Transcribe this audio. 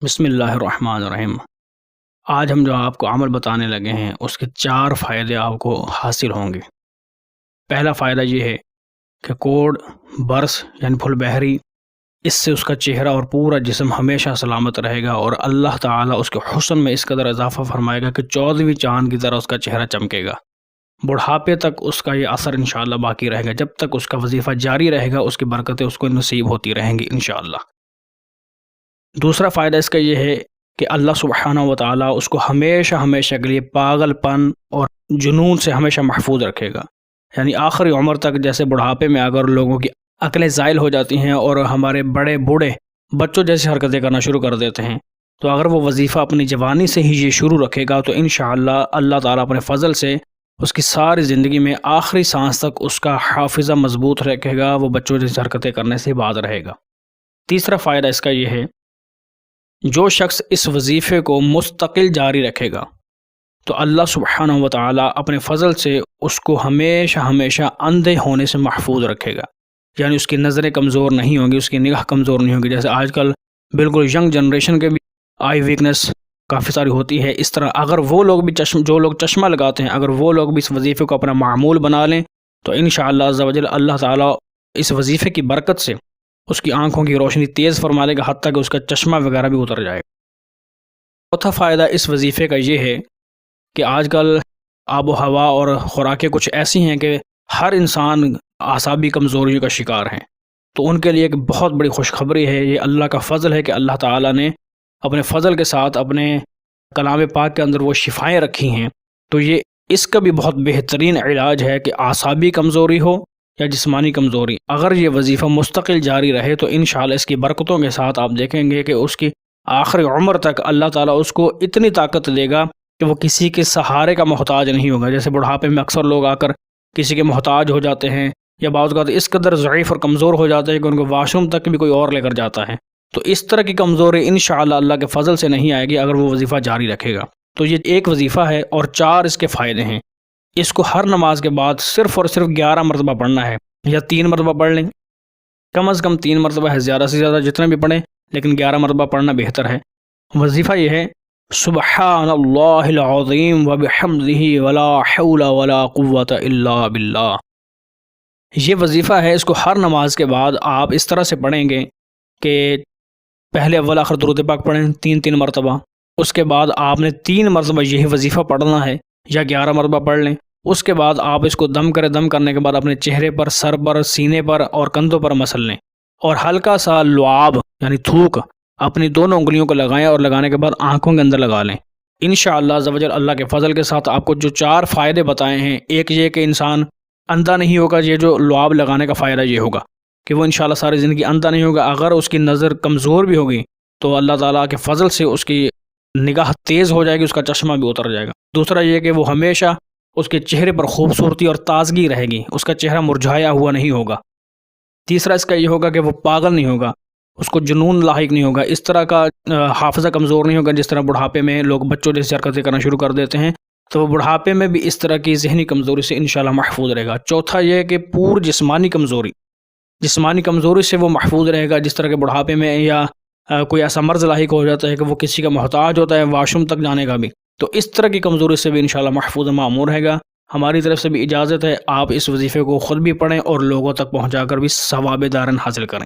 بسم اللہ الرحمن الرحیم۔ آج ہم جو آپ کو عمل بتانے لگے ہیں اس کے 4 فائدے آپ کو حاصل ہوں گے۔ پہلا فائدہ یہ ہے کہ کوڑ برس یعنی پھل بحری، اس سے اس کا چہرہ اور پورا جسم ہمیشہ سلامت رہے گا، اور اللہ تعالیٰ اس کے حسن میں اس قدر اضافہ فرمائے گا کہ 14ویں چاند کی طرح اس کا چہرہ چمکے گا۔ بڑھاپے تک اس کا یہ اثر انشاءاللہ باقی رہے گا، جب تک اس کا وظیفہ جاری رہے گا اس کی برکتیں اس کو نصیب ہوتی رہیں گی انشاءاللہ۔ دوسرا فائدہ اس کا یہ ہے کہ اللہ سبحانہ و تعالیٰ اس کو ہمیشہ کے لیے پاگل پن اور جنون سے ہمیشہ محفوظ رکھے گا، یعنی آخری عمر تک۔ جیسے بڑھاپے میں اگر لوگوں کی عقلیں زائل ہو جاتی ہیں اور ہمارے بڑے بوڑھے بچوں جیسی حرکتیں کرنا شروع کر دیتے ہیں، تو اگر وہ وظیفہ اپنی جوانی سے ہی یہ شروع رکھے گا تو انشاءاللہ اللہ تعالیٰ اپنے فضل سے اس کی ساری زندگی میں آخری سانس تک اس کا حافظہ مضبوط رکھے گا، وہ بچوں جیسی حرکتیں کرنے سے باز رہے گا۔ تیسرا فائدہ اس کا یہ ہے، جو شخص اس وظیفے کو مستقل جاری رکھے گا تو اللہ سبحانہ و تعالیٰ اپنے فضل سے اس کو ہمیشہ اندھے ہونے سے محفوظ رکھے گا، یعنی اس کی نظریں کمزور نہیں ہوں گی، اس کی نگاہ کمزور نہیں ہوگی۔ جیسے آج کل بالکل ینگ جنریشن کے بھی آئی ویکنس کافی ساری ہوتی ہے، اس طرح اگر وہ لوگ بھی جو لوگ چشمہ لگاتے ہیں، اگر وہ لوگ بھی اس وظیفے کو اپنا معمول بنا لیں تو انشاءاللہ عز و جل اللہ تعالیٰ اس وظیفے کی برکت سے اس کی آنکھوں کی روشنی تیز فرما دے گا، حتیٰ کہ اس کا چشمہ وغیرہ بھی اتر جائے گا۔ چوتھا فائدہ اس وظیفے کا یہ ہے کہ آج کل آب و ہوا اور خوراکیں کچھ ایسی ہیں کہ ہر انسان اعصابی کمزوریوں کا شکار ہیں، تو ان کے لیے ایک بہت بڑی خوشخبری ہے۔ یہ اللہ کا فضل ہے کہ اللہ تعالیٰ نے اپنے فضل کے ساتھ اپنے کلام پاک کے اندر وہ شفائیں رکھی ہیں، تو یہ اس کا بھی بہت بہترین علاج ہے کہ اعصابی کمزوری ہو یا جسمانی کمزوری، اگر یہ وظیفہ مستقل جاری رہے تو انشاءاللہ اس کی برکتوں کے ساتھ آپ دیکھیں گے کہ اس کی آخری عمر تک اللہ تعالیٰ اس کو اتنی طاقت دے گا کہ وہ کسی کے سہارے کا محتاج نہیں ہوگا۔ جیسے بڑھاپے میں اکثر لوگ آ کر کسی کے محتاج ہو جاتے ہیں، یا بعض اوقات اس قدر ضعیف اور کمزور ہو جاتے ہیں کہ ان کو واش روم تک بھی کوئی اور لے کر جاتا ہے، تو اس طرح کی کمزوری انشاءاللہ اللہ کے فضل سے نہیں آئے گی اگر وہ وظیفہ جاری رکھے گا۔ تو یہ ایک وظیفہ ہے اور 4 اس کے فائدے ہیں۔ اس کو ہر نماز کے بعد صرف اور صرف 11 مرتبہ پڑھنا ہے، یا 3 مرتبہ پڑھ لیں، کم از کم 3 مرتبہ ہے، زیادہ سے زیادہ جتنے بھی پڑھیں، لیکن 11 مرتبہ پڑھنا بہتر ہے۔ وظیفہ یہ ہے، سبحان اللہ العظیم وبحمدہ ولا حول ولا قوۃ الا باللہ۔ یہ وظیفہ ہے، اس کو ہر نماز کے بعد آپ اس طرح سے پڑھیں گے کہ پہلے اول آخر درود پاک پڑھیں 3 مرتبہ، اس کے بعد آپ نے 3 مرتبہ یہی وظیفہ پڑھنا ہے، یا 11 مرتبہ پڑھ لیں۔ اس کے بعد آپ اس کو دم کرنے کے بعد اپنے چہرے پر، سر پر، سینے پر اور کندھوں پر مسل لیں، اور ہلکا سا لعاب یعنی تھوک اپنی دونوں انگلیوں کو لگائیں، اور لگانے کے بعد آنکھوں کے اندر لگا لیں۔ انشاءاللہ عز و جل اللہ کے فضل کے ساتھ آپ کو جو 4 فائدے بتائے ہیں، ایک یہ کہ انسان اندھا نہیں ہوگا، یہ جو لعاب لگانے کا فائدہ یہ ہوگا کہ وہ انشاءاللہ ساری زندگی اندھا نہیں ہوگا۔ اگر اس کی نظر کمزور بھی ہوگی تو اللہ تعالیٰ کے فضل سے اس کی نگاہ تیز ہو جائے گی، اس کا چشمہ بھی اتر جائے گا۔ دوسرا یہ کہ وہ ہمیشہ اس کے چہرے پر خوبصورتی اور تازگی رہے گی، اس کا چہرہ مرجھایا ہوا نہیں ہوگا۔ تیسرا اس کا یہ ہوگا کہ وہ پاگل نہیں ہوگا، اس کو جنون لاحق نہیں ہوگا، اس طرح کا حافظہ کمزور نہیں ہوگا جس طرح بڑھاپے میں لوگ بچوں جیسی حرکتیں کرنا شروع کر دیتے ہیں، تو وہ بڑھاپے میں بھی اس طرح کی ذہنی کمزوری سے انشاءاللہ محفوظ رہے گا۔ چوتھا یہ کہ جسمانی کمزوری سے وہ محفوظ رہے گا، جس طرح کے بڑھاپے میں یا کوئی ایسا مرض لاحق ہو جاتا ہے کہ وہ کسی کا محتاج ہوتا ہے واش روم تک جانے کا بھی، تو اس طرح کی کمزوری سے بھی انشاءاللہ محفوظ معمور رہے گا۔ ہماری طرف سے بھی اجازت ہے، آپ اس وظیفے کو خود بھی پڑھیں اور لوگوں تک پہنچا کر بھی ثواب دارن حاصل کریں۔